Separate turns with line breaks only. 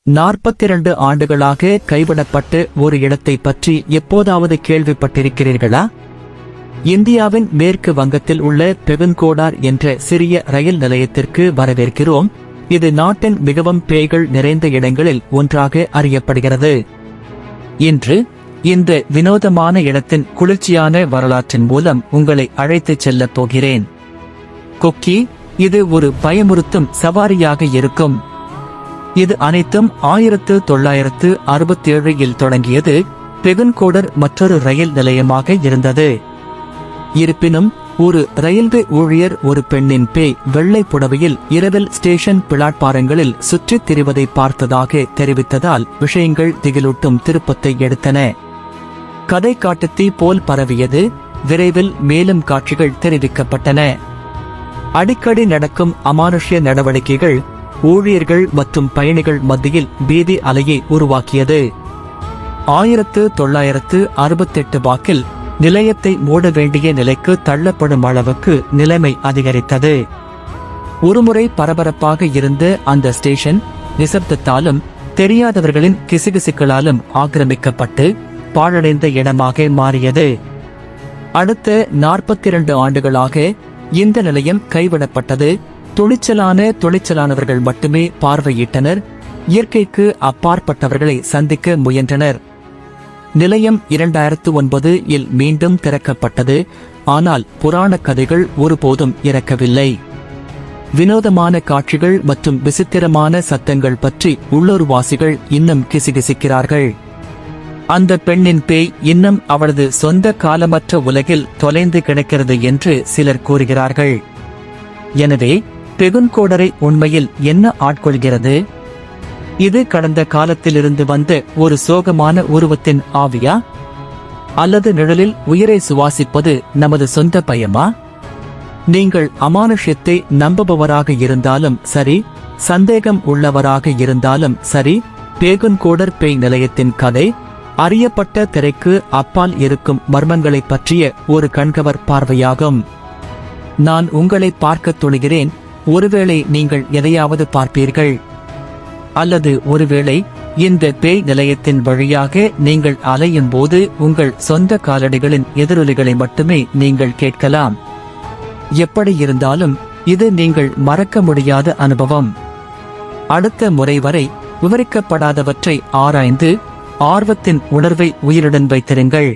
42 ஆண்டுகளாக கைவிடப்பட்டு ஒரு இடத்தை பற்றி எப்போதாவது கேள்விப்பட்டிருக்கிறீர்களா? இந்தியாவின் மேற்கு வங்கத்தில் உள்ள பெகுன்கோடார் என்ற சிறிய ரயில் நிலையத்திற்கு வரவேற்கிறோம். இது நாட்டின் மிகவும் பேய்கள் நிறைந்த இடங்களில் ஒன்றாக அறியப்படுகிறது. இன்று இந்த வினோதமான இடத்தின் குளிர்ச்சியான வரலாற்றின் மூலம் உங்களை அழைத்துச் செல்லப் போகிறேன். கொக்கி, இது ஒரு பயமுறுத்தும் சவாரியாக இருக்கும். இது அனைத்தும் 1967 தொடங்கியது. பெகுன்கோடர் மற்றொரு ரயில் நிலையமாக இருந்தது. இருப்பினும் ஒரு ரயில்வே ஊழியர் ஒரு பெண்ணின் பேய் வெள்ளை புடவையில் இரவில் ஸ்டேஷன் பிளாட்பாரங்களில் சுற்றித் திரிவதை பார்த்ததாக தெரிவித்ததால் விஷயங்கள் திகிலூட்டும் திருப்பத்தை எடுத்தன. கதை காட்டுத்தீ போல் பரவியது. விரைவில் மேலும் காட்சிகள் தெரிவிக்கப்பட்டன. அடிக்கடி நடக்கும் அமானுஷ்ய நடவடிக்கைகள் ஊழியர்கள் மற்றும் பயணிகள் மத்தியில் பீதி அலையை உருவாக்கியது. 1968 வாக்கில் நிலையத்தை மூட வேண்டிய நிலைக்கு தள்ளப்படும் அளவுக்கு நிலைமை அதிகரித்தது. ஒருமுறை பரபரப்பாக இருந்த அந்த ஸ்டேஷன் நிசப்தத்தாலும் தெரியாதவர்களின் கிசுகிசுக்களாலும் ஆக்கிரமிக்கப்பட்டு பாழடைந்த இடமாக மாறியது. அடுத்த 42 ஆண்டுகளாக இந்த நிலையம் கைவிடப்பட்டது. துணிச்சலானவர்கள் மட்டுமே பார்வையிட்டனர். இயற்கைக்கு அப்பாற்பட்டவர்களை சந்திக்க முயன்றனர். நிலையம் 2009 மீண்டும் திறக்கப்பட்டது. ஆனால் புராண கதைகள் ஒருபோதும் இறக்கவில்லை. வினோதமான காட்சிகள் மற்றும் விசித்திரமான சத்தங்கள் பற்றி உள்ளூர்வாசிகள் இன்னும் கிசுகிசுக்கிறார்கள். அந்த பெண்ணின் பேய் இன்னும் அவளது சொந்த காலமற்ற உலகில் தொலைந்து கிடக்கிறது என்று சிலர் கூறுகிறார்கள். எனவே பெகுன்கோடரை உண்மையில் என்ன ஆட்கொள்கிறது? இது கடந்த காலத்திலிருந்து வந்த ஒரு சோகமான உருவத்தின் ஆவியா? அல்லது நிழலில் உயிரை சுவாசிப்பது நமது சொந்த பயமா? நீங்கள் அமானுஷ்யத்தை நம்புபவராக இருந்தாலும் சரி, சந்தேகம் உள்ளவராக இருந்தாலும் சரி, பெகுன்கோடர் பேய் நிலையத்தின் கதை அறியப்பட்ட திரைக்கு அப்பால் இருக்கும் மர்மங்களை பற்றிய ஒரு கண்கவர் பார்வையாகும். நான் உங்களை பார்க்க துணிகிறேன். ஒருவேளை நீங்கள் எதையாவது பார்ப்பீர்கள். அல்லது ஒருவேளை இந்த பேய் நிலையத்தின் வழியாக நீங்கள் அலையும் போது உங்கள் சொந்த காலடிகளின் எதிரொலிகளை மட்டுமே நீங்கள் கேட்கலாம். எப்படி இருந்தாலும் இது நீங்கள் மறக்க முடியாத அனுபவம். அடுத்த முறை வரை விவரிக்கப்படாதவற்றை ஆராய்ந்து ஆர்வத்தின் உணர்வை உயிருடன் வைத்திருங்கள்.